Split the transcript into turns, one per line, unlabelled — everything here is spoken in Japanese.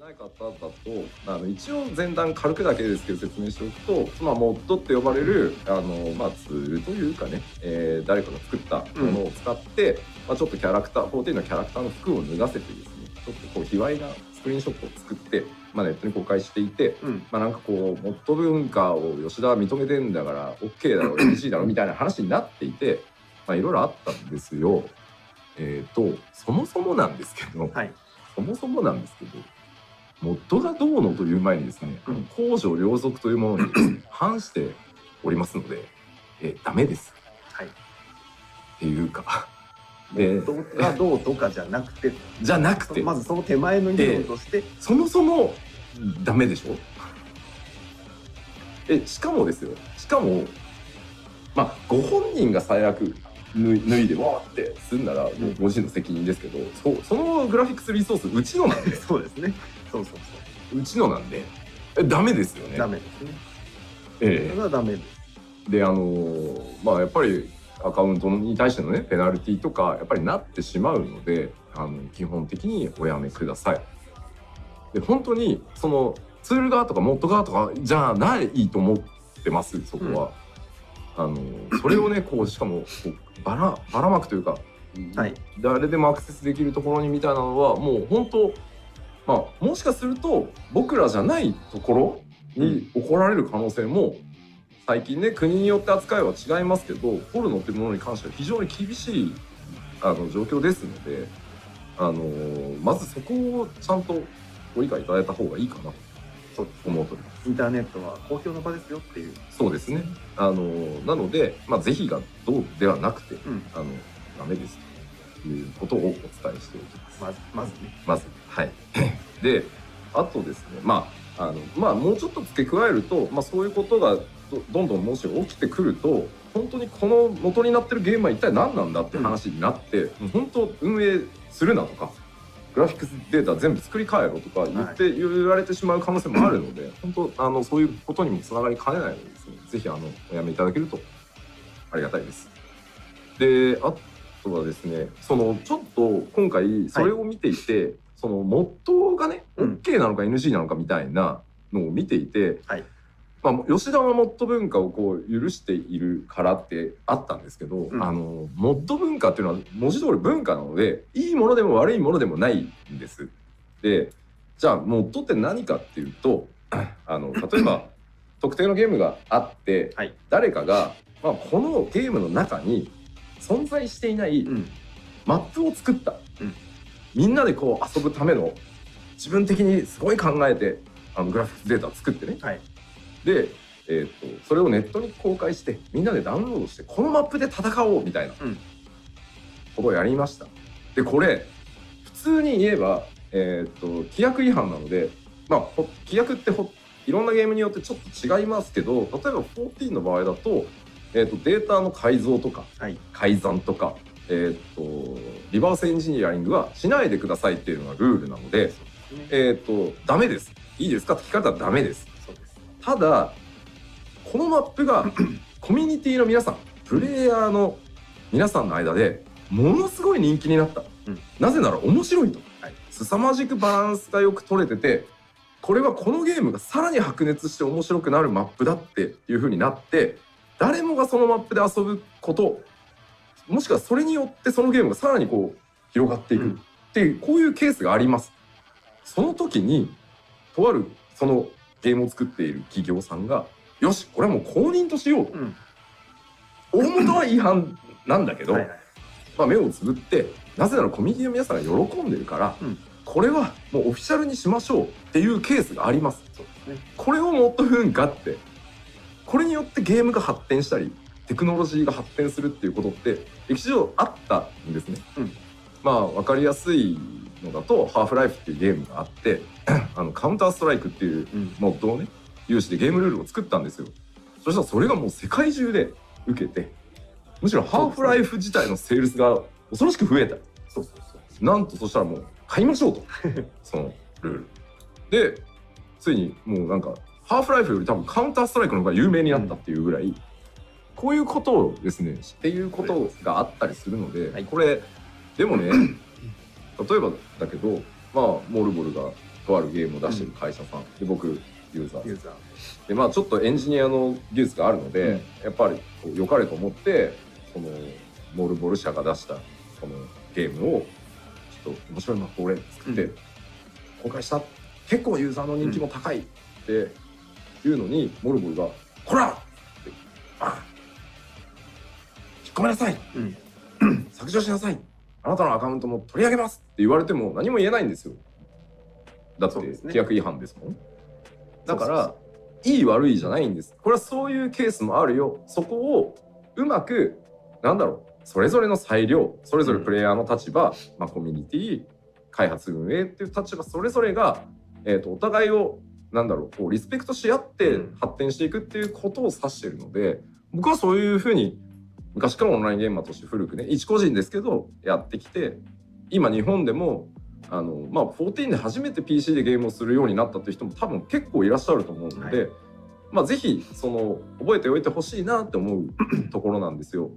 ない方だと一応前段軽くだけですけど説明しておくと、モッドって呼ばれるツールというかね、誰かが作ったものを使って、ちょっとキャラクター14のキャラクターの服を脱がせてですね、ちょっとこう卑猥なスクリーンショットを作って、ネットに公開していて、なんかこうモッド文化を吉田は認めてんだから OK だろ NG だろみたいな話になっていて、いろいろあったんですよ。そもそもなんですけど、モッドがどうのという前にですね、公序良俗というものにですね反しておりますので、ダメです。
はい。
っていうか、
モッドがどうとかじゃなくて、まずその手前の理論として、
そもそもダメでしょ。しかもご本人が最悪脱いでわーってすんならもうご自身の責任ですけど、そのグラフィックスリソースうちのなんで
そうですね。そう
うちのなんでダメですよね。
ダメですね。それはダメです。
でやっぱりアカウントに対してのねペナルティとかやっぱりなってしまうので、基本的におやめください。で本当にそのツール側とかモッド側とかじゃないと思ってます。そこは、それをねしかもばらまくというか、誰でもアクセスできるところにみたいなのはもう本当もしかすると僕らじゃないところに怒られる可能性も最近ね国によって扱いは違いますけど、ポルノっていうものに関しては非常に厳しい状況ですので、まずそこをちゃんとご理解いただいた方がいいかなと思うとります。
インターネットは公共の場ですよっていう。
そうですね。なので、是非がどうではなくて、ダメですということをお伝えしておきます。まずはい。で、あとですね、もうちょっと付け加えると、そういうことがどんどんもし起きてくると、本当にこの元になってるゲームは一体何なんだっていう話になって、本当運営するなとか、グラフィックスデータ全部作り変えろとか言われてしまう可能性もあるので、本当そういうことにもつながりかねないのでですね、ぜひおやめいただけるとありがたいです。で、あとはですね、ちょっと今回それを見ていて、そのモッドがね OK なのか NG なのかみたいなのを見ていて、吉田はモッド文化をこう許しているからってあったんですけど、モッド文化っていうのは文字通り文化なので、いいものでも悪いものでもないんです。で、じゃあモッドって何かっていうと、例えば特定のゲームがあって、誰かが、このゲームの中に存在していない、マップを作った、みんなでこう遊ぶための自分的にすごい考えてグラフィックデータを作ってね、で、それをネットに公開してみんなでダウンロードしてこのマップで戦おうみたいなことをやりました。でこれ普通に言えば、規約違反なので、規約っていろんなゲームによってちょっと違いますけど、例えば14の場合だと、データの改造とか、改ざんとか、リバースエンジニアリングはしないでくださいっていうのがルールなので、ダメです。いいですかって聞かれたらダメです。ただこのマップがコミュニティの皆さん、プレイヤーの皆さんの間でものすごい人気になった、なぜなら面白いと、凄まじくバランスがよく取れてて、これはこのゲームがさらに白熱して面白くなるマップだっていう風になって、誰もがそのマップで遊ぶこと、もしくはそれによってそのゲームがさらにこう広がっていくっていう、こういうケースがあります。その時にとあるそのゲームを作っている企業さんが、よしこれはもう公認としようと、大元は違反なんだけど、目をつぶって、なぜならコミュニティの皆さんが喜んでるから、これはもうオフィシャルにしましょうっていうケースがあります。これをモッド文化って、これによってゲームが発展したりテクノロジーが発展するっていうことって歴史上あったんですね。分かりやすいのだとハーフライフっていうゲームがあってカウンターストライクっていうモッドをね有志でゲームルールを作ったんですよ。そしたらそれがもう世界中で受けて、むしろハーフライフ自体のセールスが恐ろしく増えた。なんとそしたらもう買いましょうとそのルールで、ついにもうなんかハーフライフより多分カウンターストライクの方が有名になったっていうぐらい、こういうことをですねっていうことがあったりするので、これでもね例えばだけどモルボルがとあるゲームを出してる会社さんで、僕ユーザーで、まあちょっとエンジニアの技術があるので、やっぱり良かれと思ってこのモルボル社が出したこのゲームをちょっと面白いマップを俺作って公開した、結構ユーザーの人気も高いっていうのに、モルボルが「こら!」って「あ引っ込めなさい、削除しなさい、あなたのアカウントも取り上げます」って言われても何も言えないんですよ。だって規約違反ですもん。だからいい悪いじゃないんです。これはそういうケースもあるよ。そこをうまくそれぞれの裁量、それぞれプレイヤーの立場、コミュニティ開発運営っていう立場それぞれが、お互いをこうリスペクトし合って発展していくっていうことを指しているので、僕はそういうふうに昔からオンラインゲーマーとして古くね、一個人ですけどやってきて、今日本でも14で初めて PC でゲームをするようになったという人も多分結構いらっしゃると思うので、ぜひ覚えておいてほしいなって思うところなんですよ。